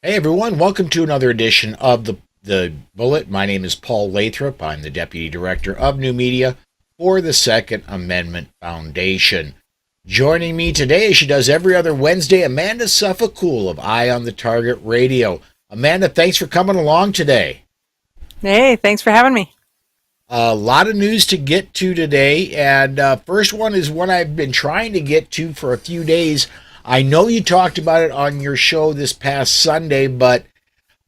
Hey everyone, welcome to another edition of the Bullet. My name is Paul Lathrop. I'm the Deputy Director of New Media for the Second Amendment Foundation. Joining me today, as she does every other Wednesday, Amanda Suffecool of Eye on the Target Radio. Amanda, thanks for coming along today. Hey, thanks for having me. A lot of news to get to today, and first one is one I've been trying to get to for a few days. I know you talked about it on your show this past Sunday, but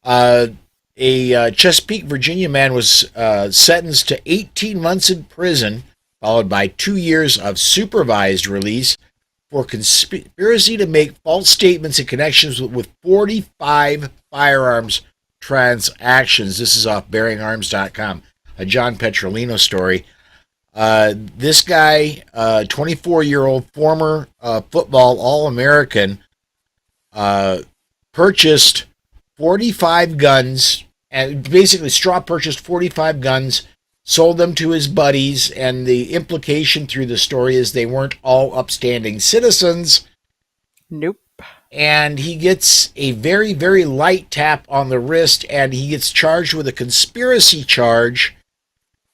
Uh, a Chesapeake, Virginia man was sentenced to 18 months in prison, followed by 2 years of supervised release for conspiracy to make false statements in connections with 45 firearms transactions. This is off bearingarms.com, a John Petrolino story. This guy, 24-year-old former football All-American, purchased 45 guns, and basically straw purchased 45 guns, sold them to his buddies, and the implication through the story is they weren't all upstanding citizens, Nope. and he gets a very, very light tap on the wrist, and he gets charged with a conspiracy charge,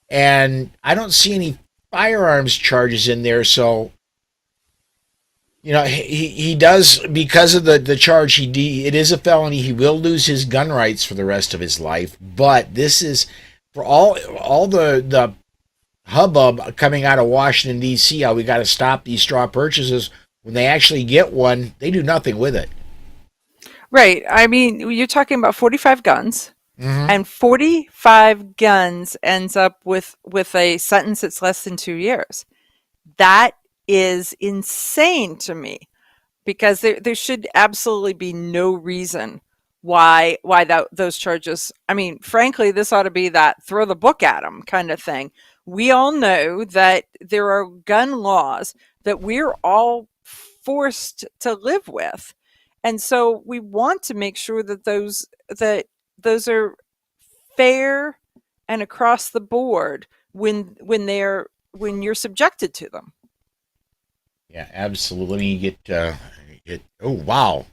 and I don't see any firearms charges in there, so he does, because of the charge. It is a felony. He will lose his gun rights for the rest of his life. But this is for all the hubbub coming out of Washington D.C. How we got to stop these straw purchases. When they actually get one, they do nothing with it. Right. I mean, you're talking about 45 guns, Mm-hmm. and 45 guns ends up with a sentence that's less than 2 years. That is insane to me because there should absolutely be no reason why those charges. I mean, frankly, this ought to be that throw the book at them kind of thing. We all know that there are gun laws that we're all forced to live with. And so we want to make sure that those are fair and across the board when you're subjected to them. Yeah, absolutely. Let me get. Oh wow.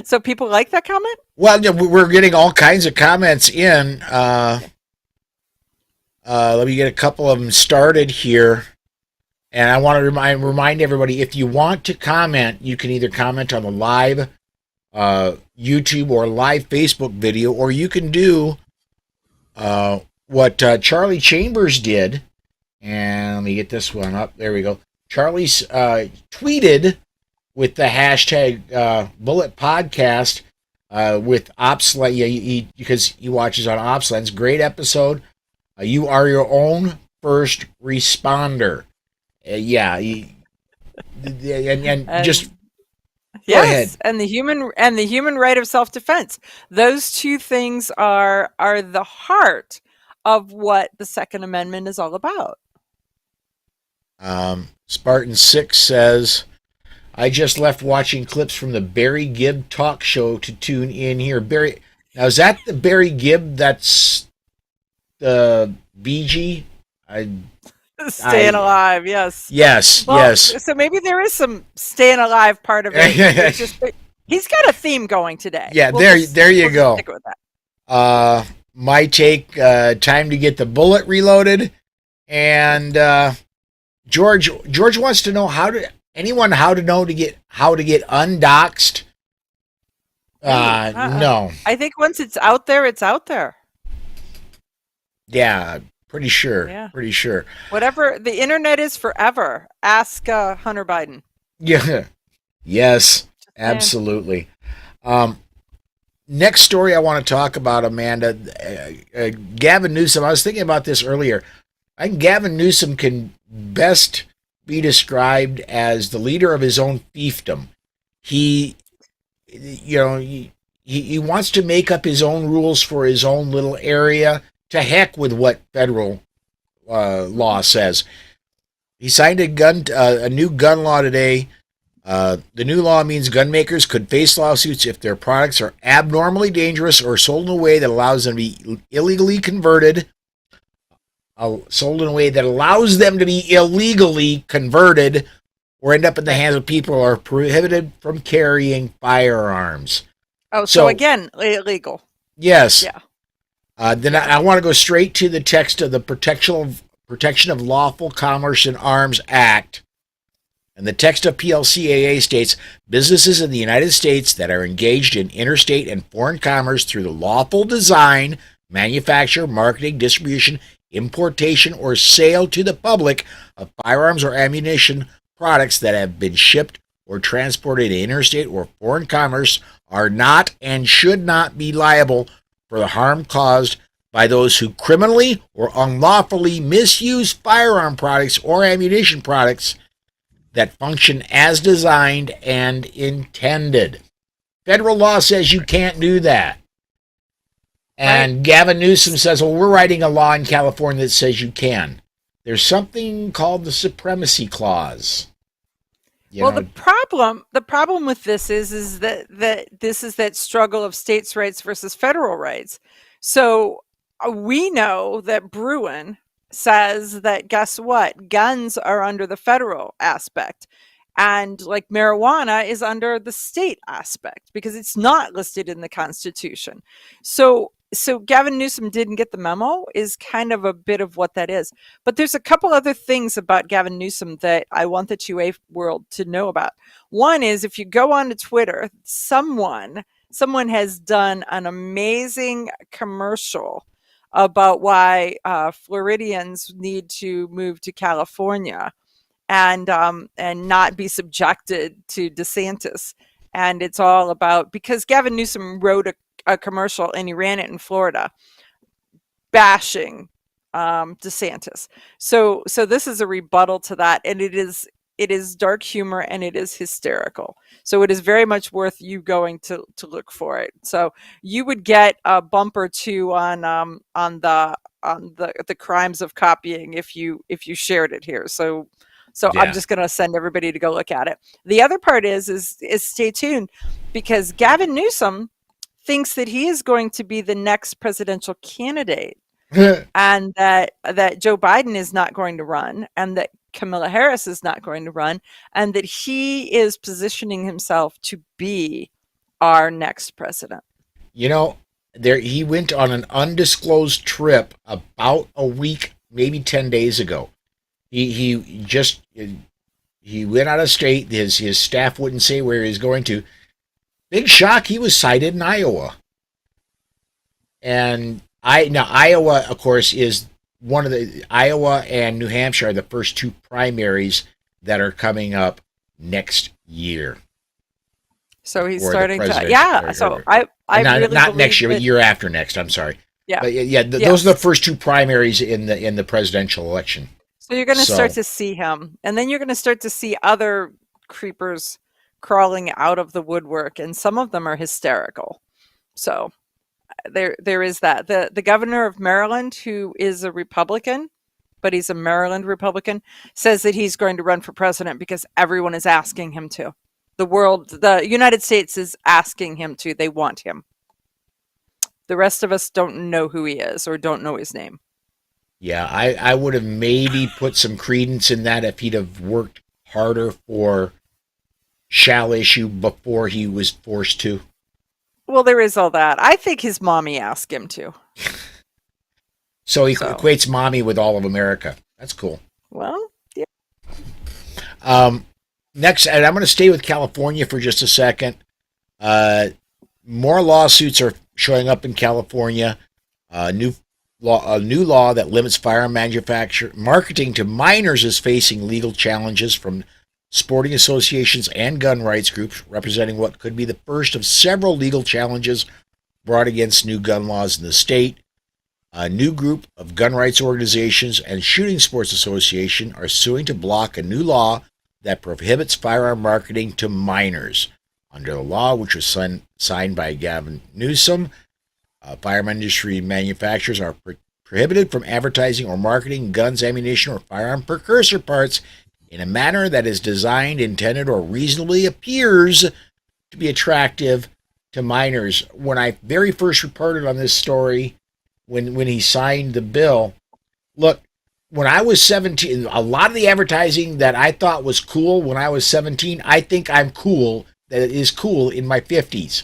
So people like that comment? Well, yeah, we're getting all kinds of comments in. Let me get a couple of them started here. And I want to remind everybody, if you want to comment, you can either comment on the live YouTube or live Facebook video, or you can do what Charlie Chambers did. And let me get this one up. There we go. Charlie's tweeted with the hashtag Bullet Podcast with Opsland. Yeah, because he watches on Opslands. Great episode. You are your own first responder. Yeah, and just And go ahead. yes, and the human right of self-defense. Those two things are the heart of what the Second Amendment is all about. Spartan 6 says, I just left watching clips from the Barry Gibb talk show to tune in here. Barry, now is that the Barry Gibb that's the BG? Staying I alive, yes. yes, Well, yes. so maybe there is some staying alive part of it. It's just he's got a theme going today. Yeah, there you go. Stick with that. My take, time to get the bullet reloaded. And George wants to know how to know how to get undoxed. No. I think once it's out there, it's out there. Yeah, pretty sure. Yeah. Pretty sure. Whatever the internet is forever. Ask Hunter Biden. Yeah. Yes, And absolutely. Um, Next story I want to talk about, Amanda. Gavin Newsom. I was thinking about this earlier. I think Gavin Newsom can best be described as the leader of his own fiefdom. He, he wants to make up his own rules for his own little area. To heck with what federal law says. He signed a new gun law today. The new law means gun makers could face lawsuits if their products are abnormally dangerous or sold in a way that allows them to be illegally converted. Sold in a way that allows them to be illegally converted or end up in the Right. hands of people who are prohibited from carrying firearms. Oh, so So, again, illegal. yes. Yeah. Then Yeah. I want to go straight to the text of the Protection of Lawful Commerce in Arms Act. And the text of PLCAA states businesses in the United States that are engaged in interstate and foreign commerce through the lawful design, manufacture, marketing, distribution, importation, or sale to the public of firearms or ammunition products that have been shipped or transported in interstate or foreign commerce are not and should not be liable for the harm caused by those who criminally or unlawfully misuse firearm products or ammunition products that function as designed and intended. Federal law says you can't do that. Right. And Gavin Newsom says, well, we're writing a law in California that says you can. There's something called the Supremacy Clause. You Well, know, the problem with this is that this is that struggle of states' rights versus federal rights. So we know that Bruin says that guess what? Guns are under the federal aspect. And like marijuana is under the state aspect because it's not listed in the Constitution. So Gavin Newsom didn't get the memo is kind of a bit of what that is. But there's a couple other things about Gavin Newsom that I want the 2A world to know about. One is if you go on to Twitter, someone has done an amazing commercial about why Floridians need to move to California and not be subjected to DeSantis. And it's all about because Gavin Newsom wrote a commercial and he ran it in Florida bashing DeSantis. So this is a rebuttal to that, and it is dark humor and it is hysterical. So it is very much worth you going to look for it. So you would get a bump or two on the crimes of copying if you shared it here. So I'm yeah. just going to send everybody to go look at it. The other part is stay tuned because Gavin Newsom thinks that he is going to be the next presidential candidate and that Joe Biden is not going to run and that Kamala Harris is not going to run and that he is positioning himself to be our next president. you know, there he went on an undisclosed trip about a week, maybe 10 days ago. He just he went out of state. His staff wouldn't say where he was going to. Big shock, he was cited in Iowa. And Iowa, of course, is one of the Iowa and New Hampshire are the first two primaries that are coming up next year So he's for the starting to, presidential. yeah. So I Not, really not next believe year, but that, year after next. I'm sorry, yeah, but yeah, those are the yes. first two primaries in the presidential election. So you're going to start So to see him, and then you're going to start to see other creepers crawling out of the woodwork, and some of them are hysterical. So there is that. The governor of Maryland, who is a Republican, but he's a Maryland Republican, says that he's going to run for president because everyone is asking him to. The United States is asking him to. They want him. The rest of us don't know who he is or don't know his name. yeah, I would have maybe put some credence in that if he'd have worked harder for shall issue before he was forced to. Well, there is all that. I think his mommy asked him to. So he So, equates mommy with all of America. That's cool. well, yeah. Um, next, and I'm going to stay with California for just a second. Uh, More lawsuits are showing up in California. A new law that limits firearm manufacture marketing to minors is facing legal challenges from sporting associations and gun rights groups, representing what could be the first of several legal challenges brought against new gun laws in the state. A new group of gun rights organizations and shooting sports association are suing to block a new law that prohibits firearm marketing to minors. Under the law, which was signed by Gavin Newsom, firearm industry manufacturers are prohibited from advertising or marketing guns, ammunition, or firearm precursor parts in a manner that is designed, intended, or reasonably appears to be attractive to minors. When I very first reported on this story, when he signed the bill, look, when I was 17, a lot of the advertising that I thought was cool when I was 17, I think I'm cool, that it is cool in my 50s.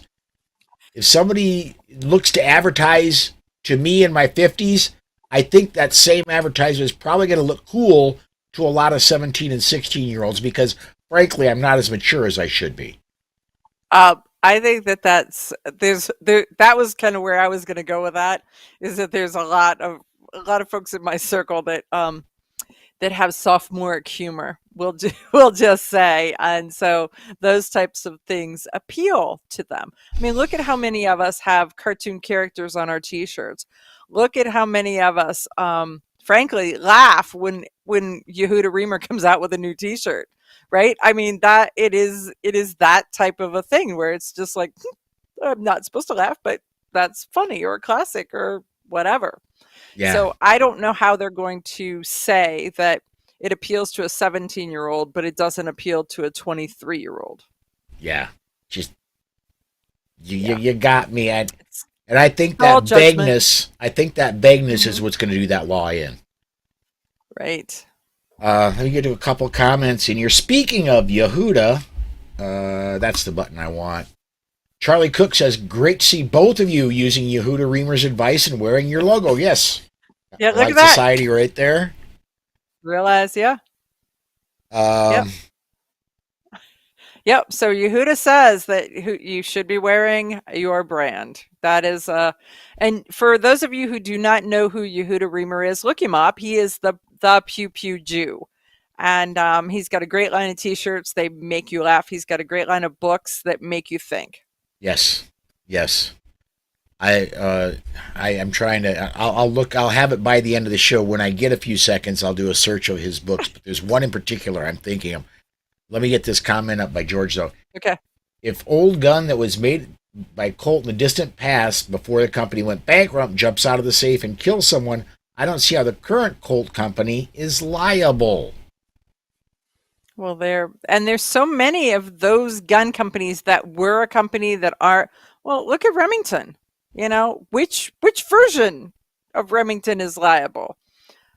If somebody looks to advertise to me in my 50s, I think that same advertiser is probably going to look cool to a lot of 17 and 16-year-olds because, frankly, I'm not as mature as I should be. I think that that was kind of where I was going to go with that. Is that there's a lot of folks in my circle that have sophomoric humor. We'll just say, and so those types of things appeal to them. I mean, look at how many of us have cartoon characters on our T-shirts. Look at how many of us, frankly, laugh when Yehuda Reamer comes out with a new T-shirt. Right? I mean, that it is that type of a thing where it's just like, I'm not supposed to laugh, but that's funny or classic or whatever. Yeah, So I don't know how they're going to say that it appeals to a 17-year-old, but it doesn't appeal to a 23-year-old. yeah. Just Yeah. you got me. It's And I think all that judgment. vagueness, I think that vagueness is Hmm. what's going to do that law in. Right. Let me get to a couple comments in here. Speaking of Yehuda, that's the button I want. Charlie Cook says, great to see both of you using Yehuda Reamer's advice and wearing your logo. Yes. Yeah, look at Polite that. Society right there. Realize, yeah. Yep. Um, Yep. So Yehuda says that you should be wearing your brand. That is, and for those of you who do not know who Yehuda Reamer is, look him up. He is the Pew Pew Jew, and he's got a great line of T-shirts. They make you laugh. He's got a great line of books that make you think. yes. Yes. I am trying to. I'll look. I'll have it by the end of the show. When I get a few seconds, I'll do a search of his books. But there's one in particular I'm thinking of. Let me get this comment up by George though. Okay. If old gun that was made by Colt in the distant past before the company went bankrupt jumps out of the safe and kills someone, I don't see how the current Colt company is liable. Well, there's so many of those gun companies that were a company that are. Well, look at Remington. You know, which version of Remington is liable?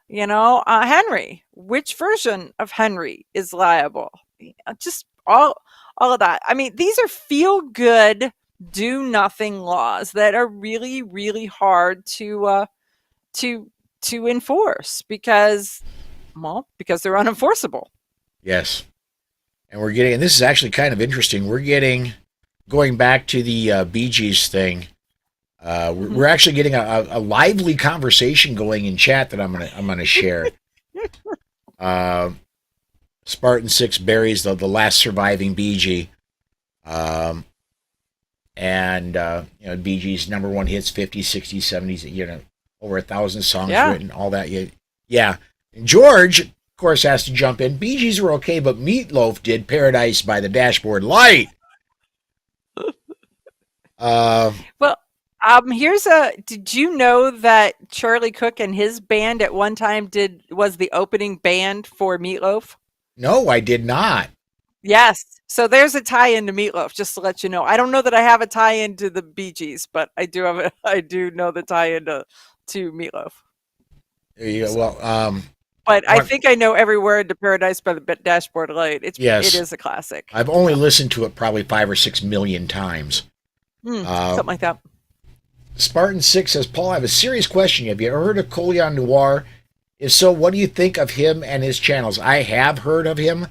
You know, Henry. Which version of Henry is liable? Just all of that. I mean, these are feel good, do nothing laws that are really really hard to to enforce because they're unenforceable. Yes. And we're getting, and this is actually kind of interesting, we're getting, going back to the Bee Gees thing, we're actually getting a lively conversation going in chat that I'm gonna share. Uh, Spartan 6 buries the last surviving Bee Gee. Um, and Bee Gees number one hits 50s, 60s, 70s, over 1,000 songs Yeah. written, all that. Yeah. And George, of course, has to jump in. Bee Gees were okay, but Meatloaf did Paradise by the Dashboard Light. Uh, Well, did you know that Charlie Cook and his band at one time was the opening band for Meatloaf? no, I did not. Yes. So there's a tie-in to Meatloaf, just to let you know. I don't know that I have a tie-in to the Bee Gees, but I do know the tie-in to Meatloaf. There you go. So, Well, but I I want, think I know every word to Paradise by the Dashboard Light. It yes, is a classic. I've only listened to it probably 5 or 6 million times. Uh, Something like that. Spartan 6 says, Paul, I have a serious question. Have you ever heard of Colion Noir? If so, what do you think of him and his channels? I have heard of him.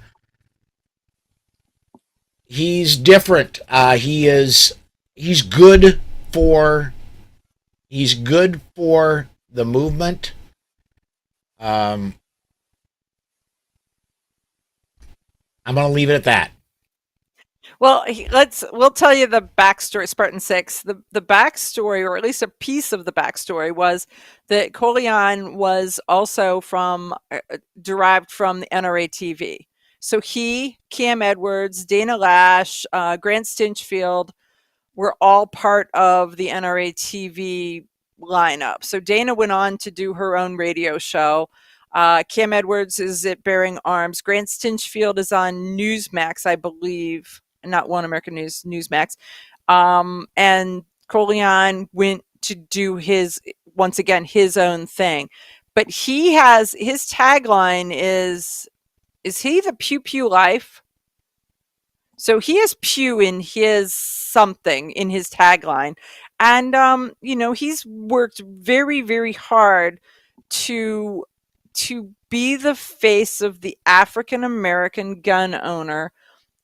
He's different. He's good for he's good for the movement. Um, I'm going to leave it at that. Well, we'll tell you the backstory. Spartan 6. The backstory, or at least a piece of the backstory, was that Colion was also derived from the NRA TV. So he, Cam Edwards, Dana Lash, Grant Stinchfield were all part of the NRA TV lineup. So Dana went on to do her own radio show. Cam Edwards is at Bearing Arms. Grant Stinchfield is on Newsmax, I believe. Not One American News, Newsmax. And Colion went to do once again, his own thing. But he has his tagline is he the pew pew life? So he has pew in his something in his tagline. And he's worked very, very hard to be the face of the African American gun owner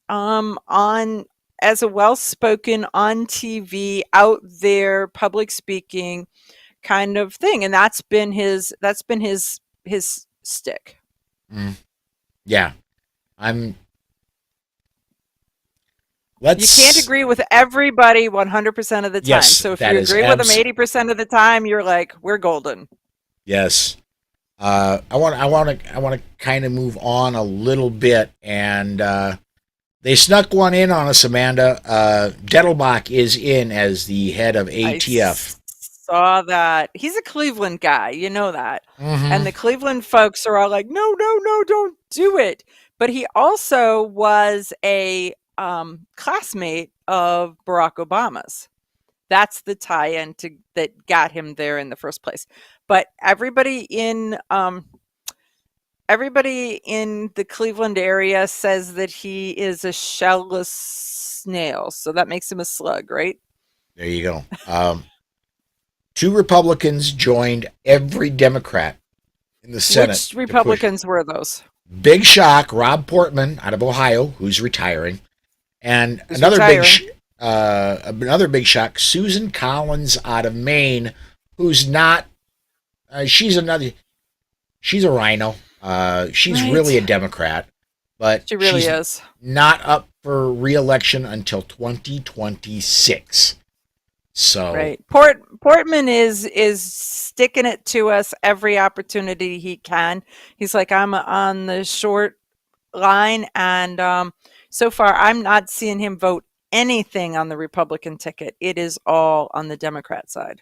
on as a well-spoken on TV out there public speaking kind of thing, and that's been his stick. Mm, yeah, I'm. You can't Let's. agree with everybody 100% of the time. Yes, So if that you is agree with them abs. 80% of the time, you're like, we're golden. Yes. I want to kind of move on a little bit, and they snuck one in on us, Amanda. Dettelbach is in as the head of I ATF. saw that. He's a Cleveland guy, you know that. And Mm-hmm. the Cleveland folks are all like, no, no, no, don't do it. But he also was a classmate of Barack Obama's. That's the tie-in to that got him there in the first place. But everybody in the Cleveland area says that he is a shellless snail, so that makes him a slug, right? There you go. Two Republicans joined every Democrat in the Senate Which to push. Republicans were those? Big shock. Rob Portman out of Ohio, who's retiring, and Who's retiring? another big shock. Susan Collins out of Maine, who's not. She's another. She's a rhino. She's really Right. a Democrat, but She really she's is. not up for reelection until 2026. So, Right. Portman is sticking it to us every opportunity he can. He's like, I'm on the short line, and so far I'm not seeing him vote anything on the Republican ticket. It is all on the Democrat side.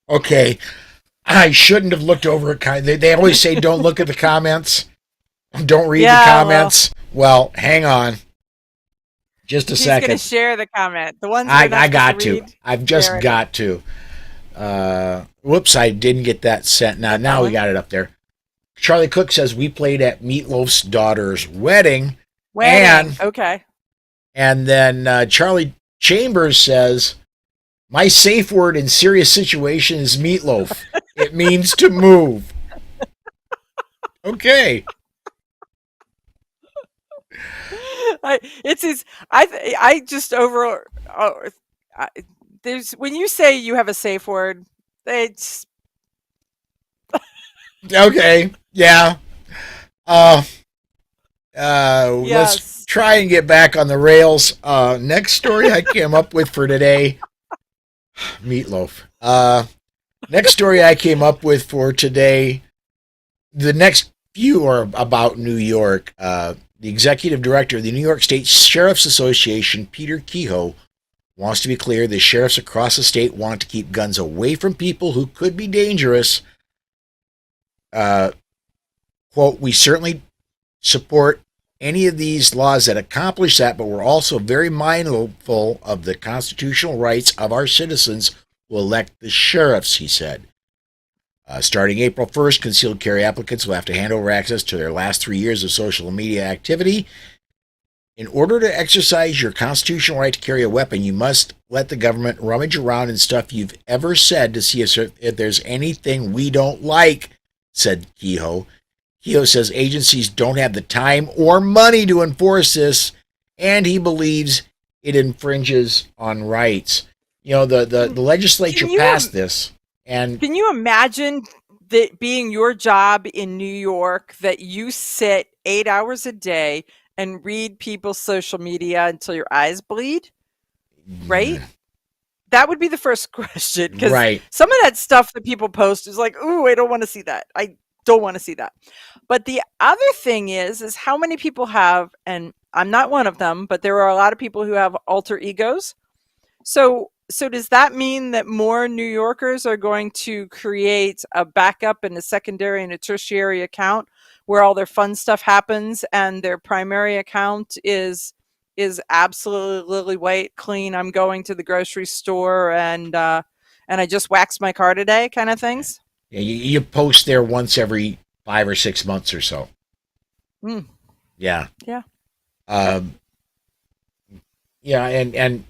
okay, I shouldn't have looked over it. They always say don't look at the comments, don't read the Yeah, well, comments. Well, hang on just a he's going to second. share the comment. The ones we're not I supposed to got to. read, I've share just it. got to. Whoops, I didn't get that sent. Get that Now we one. got it up there. Charlie Cook says we played at Meatloaf's daughter's wedding, Wedding. and Okay. then Charlie Chambers says my safe word in serious situation is meatloaf. It means to move. Okay. It's his. I just over. I, there's when you say you have a safe word, it's Okay. Yeah. Uh. Let's yes. try and get back on the rails. Next story I came up with for today. Meatloaf. Next story I came up with for today. The next few are about New York. The executive director of the New York State Sheriff's Association, Peter Kehoe, wants to be clear the sheriffs across the state want to keep guns away from people who could be dangerous. Uh, quote, we certainly support any of these laws that accomplish that, but we're also very mindful of the constitutional rights of our citizens who elect the sheriffs, he said. Starting April 1st, concealed carry applicants will have to hand over access to their last 3 years of social media activity. In order to exercise your constitutional right to carry a weapon, you must let the government rummage around in stuff you've ever said to see if there's anything we don't like, said Kehoe. Kehoe says agencies don't have the time or money to enforce this, and he believes it infringes on rights. You know, the legislature Can you passed this, and can you imagine that being your job in New York that you sit 8 hours a day and read people's social media until your eyes bleed? Right? That would be the first question because right. some of that stuff that people post is like, "Ooh, I don't want to see that. I don't want to see that." But the other thing is how many people have, and I'm not one of them, but there are a lot of people who have alter egos. So does that mean that more New Yorkers are going to create a backup and a secondary and a tertiary account where all their fun stuff happens and their primary account is is absolutely lily white, clean. I'm going to the grocery store and I just waxed my car today, kind of things. Yeah, you post there once every 5 or 6 months or so. Mm, Yeah. yeah. Yep. Um, yeah, and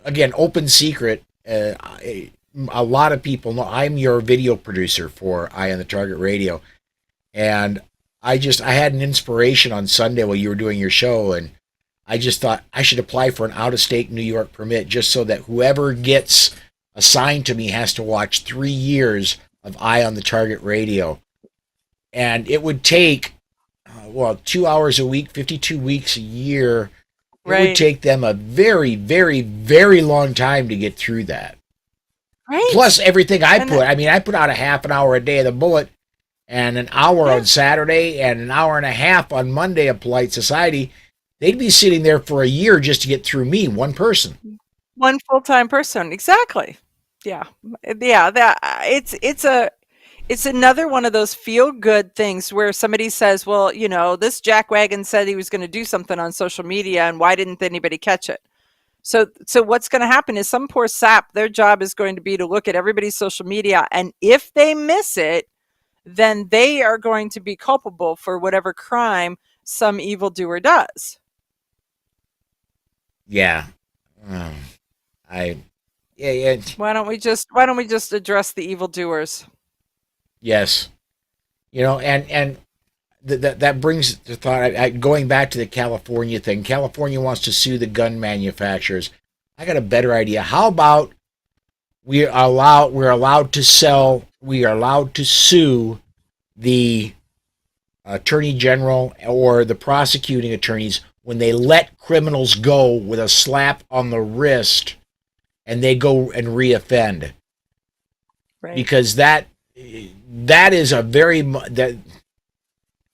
again, open secret. A lot of people know I'm your video producer for Eye on the Target Radio, and I had an inspiration on Sunday while you were doing your show, and I just thought I should apply for an out of state New York permit just so that whoever gets assigned to me has to watch 3 years of Eye on the Target Radio, and it would take 2 hours a week, 52 weeks a year. It would Right. take them a very, very, very long time to get through that. Plus Right. everything I And put. that, I mean, I put out a half an hour a day of the bullet and an hour yeah. on Saturday and an hour and a half on Monday of Polite Society. They'd be sitting there for a year just to get through me, one person. One full-time person. Exactly. Yeah. Yeah, that it's another one of those feel good things where somebody says, "Well, this jackwagon said he was going to do something on social media and why didn't anybody catch it?" So what's going to happen is some poor sap, their job is going to be to look at everybody's social media, and if they miss it, then they are going to be culpable for whatever crime some evildoer does. Yeah. Um, I yeah, yeah, Why don't we just address the evildoers? yes. And that brings the thought. Going back to the California thing, California wants to sue the gun manufacturers. I got a better idea. How about we are allowed to sue the attorney general or the prosecuting attorneys when they let criminals go with a slap on the wrist and they go and reoffend, Right. because that is a very that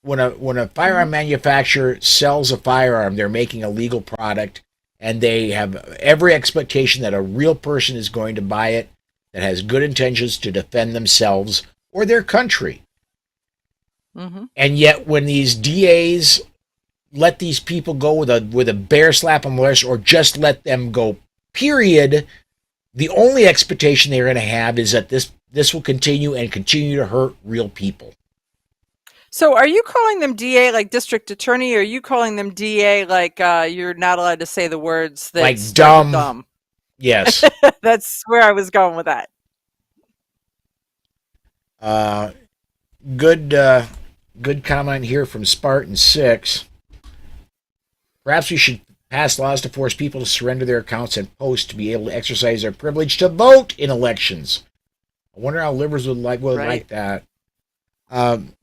when a Hmm. firearm manufacturer sells a firearm, they're making a legal product, and they have every expectation that a real person is going to buy it that has good intentions to defend themselves or their country. Hmm. And yet, when these DAs let these people go with a bare slap on the wrist, or just let them go, period, the only expectation they're going to have is that this will continue and continue to hurt real people. So are you calling them DA like district attorney, or are you calling them DA like you're not allowed to say the words that Like start with dumb, dumb? yes. That's where I was going with that. Uh, good good comment here from Spartan 6. Perhaps we should pass laws to force people to surrender their accounts and posts to be able to exercise their privilege to vote in elections. I wonder how liberals would Right. like that. Um,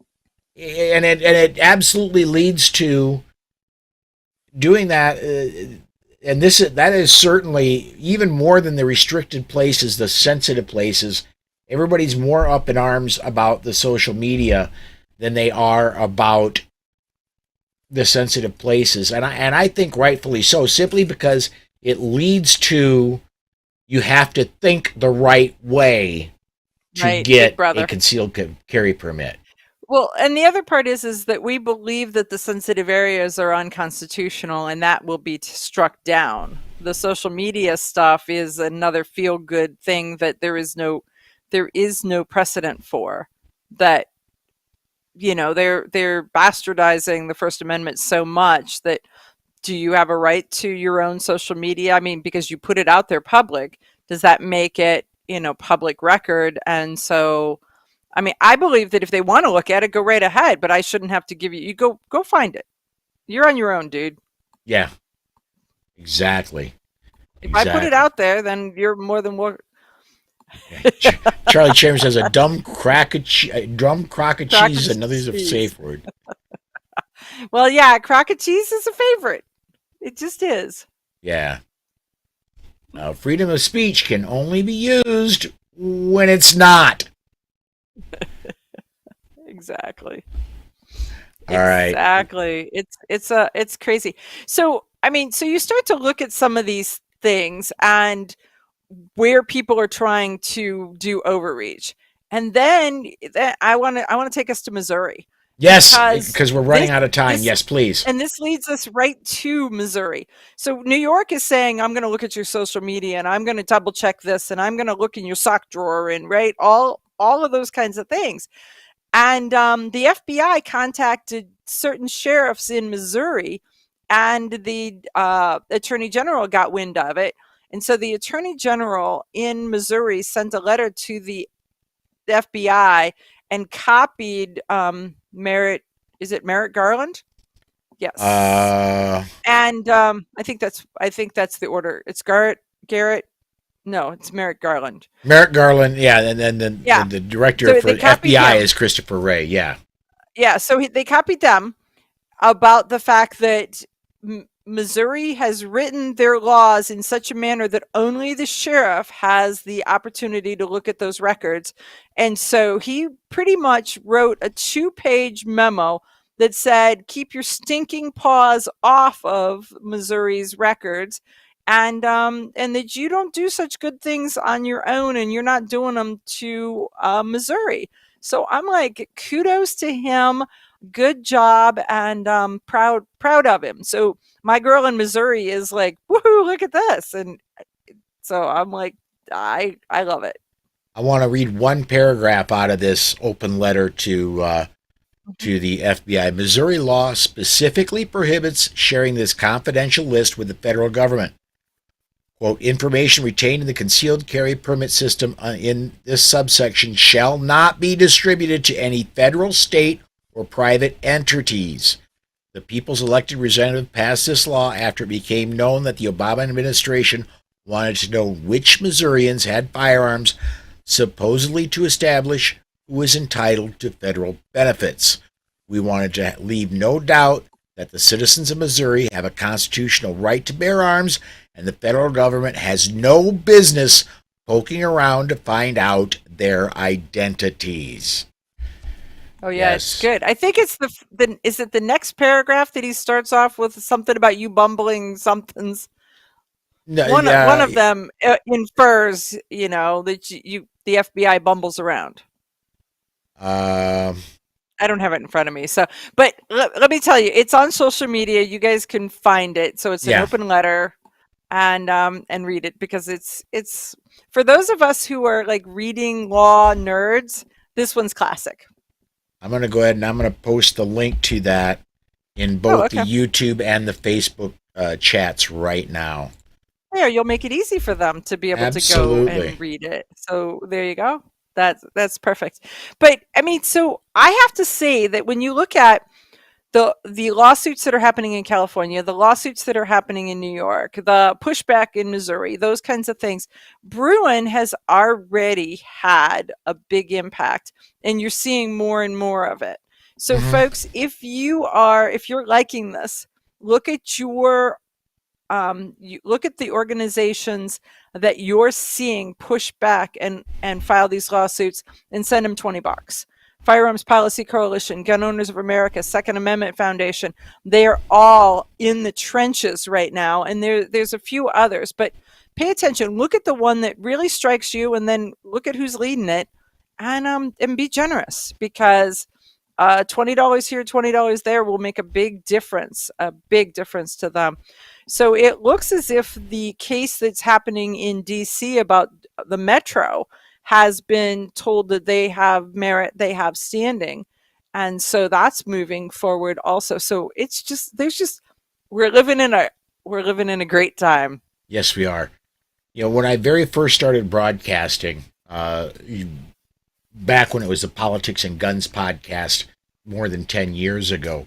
and it absolutely leads to doing that. And that is certainly even more than the restricted places, the sensitive places. Everybody's more up in arms about the social media than they are about the sensitive places, and I think rightfully so, simply because it leads to you have to think the right way to Right. Big get a brother. concealed carry permit. Well, and the other part is that we believe that the sensitive areas are unconstitutional and that will be struck down. The social media stuff is another feel good thing that there is no precedent for, that they're bastardizing the First Amendment so much that, do you have a right to your own social media? I mean, because you put it out there public, does that make it, public record? And so, I mean, I believe that if they want to look at it, go right ahead, but I shouldn't have to give you go find it. You're on your own, dude. Yeah, exactly, If I put it exactly. out there, then you're more than welcome. Yeah. Charlie Chambers says a dumb crock of Crock cheese of is another cheese. safe word. Well, yeah, crock of cheese is a favorite. It just is. Yeah. Freedom of speech can only be used when it's not. Exactly. All right. Exactly. It's crazy. So, I mean, so you start to look at some of these things and where people are trying to do overreach. And then I want to take us to Missouri. Yes, because because we're running this out of time. this Yes, please. and this leads us right to Missouri. So New York is saying, I'm going to look at your social media and I'm going to double check this and I'm going to look in your sock drawer and right all of those kinds of things. And the FBI contacted certain sheriffs in Missouri, and the attorney general got wind of it. And so the attorney general in Missouri sent a letter to the FBI and copied Merrick. Is it Merrick Garland? Yes. Uh, And I think that's the order. It's Garrett. No, it's Merrick Garland. Merrick Garland, yeah, and then Yeah. the director So for they copied FBI him. is Christopher Wray. Yeah. Yeah. So they copied them about the fact that Missouri has written their laws in such a manner that only the sheriff has the opportunity to look at those records. And so he pretty much wrote a 2-page memo that said, keep your stinking paws off of Missouri's records. And that you don't do such good things on your own and you're not doing them to Missouri. So I'm like, kudos to him, good job, and proud of him. So my girl in Missouri is like, woohoo, look at this. And so I'm like, I love it. I want to read one paragraph out of this open letter Mhm. to the FBI. Missouri law specifically prohibits sharing this confidential list with the federal government. Quote, information retained in the concealed carry permit system in this subsection shall not be distributed to any federal, state, or private entities. The people's elected representative passed this law after it became known that the Obama administration wanted to know which Missourians had firearms, supposedly to establish who was entitled to federal benefits. We wanted to leave no doubt that the citizens of Missouri have a constitutional right to bear arms, and the federal government has no business poking around to find out their identities. Oh yeah, it's Yes. good. I think it's the is it the next paragraph that he starts off with something about you bumbling somethings. No, One of them infers, that the FBI bumbles around. uh, I don't have it in front of me. So, but let me tell you, it's on social media. You guys can find it. So it's an yeah. open letter, and read it because it's for those of us who are like reading law nerds. This one's classic. I'm going to go ahead and I'm going to post the link to that in Oh, both the okay. YouTube and the Facebook chats right now. There, you'll make it easy for them to be able to go Absolutely. and read it. So there you go. That's perfect. But I mean, so I have to say that when you look at the lawsuits that are happening in California, the lawsuits that are happening in New York, the pushback in Missouri, those kinds of things, Bruin has already had a big impact, and you're seeing more and more of it. So, Mm-hmm. folks, if you're liking this, look at you look at the organizations that you're seeing push back and file these lawsuits and send them $20. Firearms Policy Coalition, Gun Owners of America, Second Amendment Foundation, they are all in the trenches right now, and there's a few others, but pay attention, look at the one that really strikes you and then look at who's leading it, and be generous, because $20 here, $20 there will make a big difference to them. So it looks as if the case that's happening in DC about the metro has been told that they have merit, they have standing. And so that's moving forward also. So it's just, we're living in a, we're living in a great time. Yes, we are. You know, when I very first started broadcasting, back when it was the Politics and Guns podcast more than 10 years ago,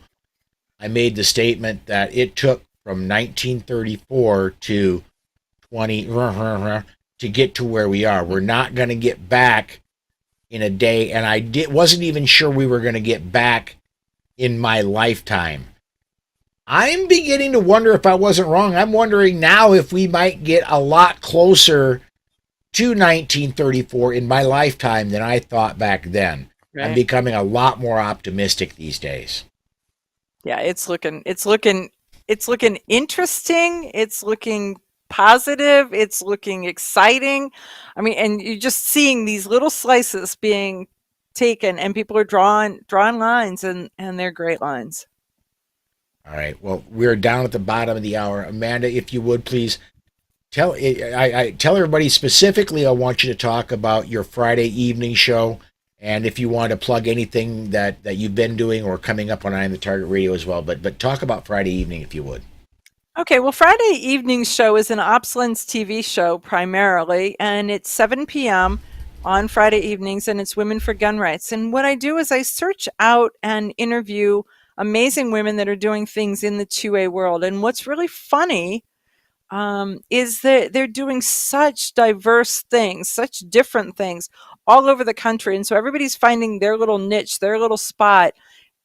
I made the statement that it took from 1934 to 20 to get to where we are. We're not going to get back in a day, and wasn't even sure we were going to get back in my lifetime. I'm beginning to wonder if I wasn't wrong. I'm wondering now if we might get a lot closer to 1934 in my lifetime than I thought back then. I'm Right. becoming a lot more optimistic these days. Yeah, it's looking interesting. It's looking positive. It's looking exciting. I mean, and you're just seeing these little slices being taken, and people are drawing lines, and they're great lines. All right. Well, we're down at the bottom of the hour. Amanda, if you would please tell everybody specifically. I want you to talk about your Friday evening show, and if you want to plug anything that you've been doing or coming up on I Am the Target Radio as well. But talk about Friday evening if you would. Okay, well, Friday evening show is an Opslands TV show primarily, and it's 7 p.m. on Friday evenings, and it's Women for Gun Rights. And what I do is I search out and interview amazing women that are doing things in the 2A world. And what's really funny is that they're doing such diverse things, such different things all over the country. And so everybody's finding their little niche, their little spot,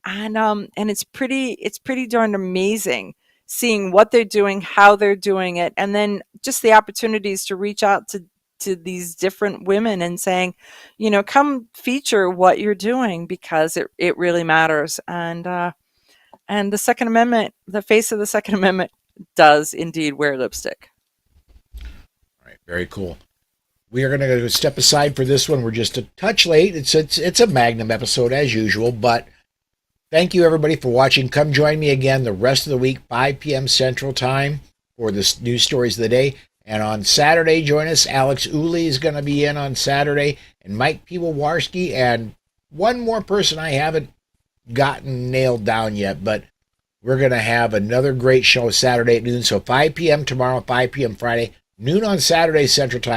and it's pretty darn amazing seeing what they're doing, how they're doing it, and then just the opportunities to reach out to these different women and saying, come feature what you're doing, because it really matters. And the Second Amendment, the face of the Second Amendment, does indeed wear lipstick. All right. Very cool. We are going to step aside for this one. We're just a touch late. It's a Magnum episode as usual, but thank you everybody for watching. Come join me again the rest of the week, 5 p.m. Central Time, for the news stories of the day. And on Saturday, join us. Alex Uli is going to be in on Saturday, and Mike Piwowarski, and one more person I haven't gotten nailed down yet, but we're going to have another great show Saturday at noon. So 5 p.m. tomorrow, 5 p.m. Friday, noon on Saturday Central Time.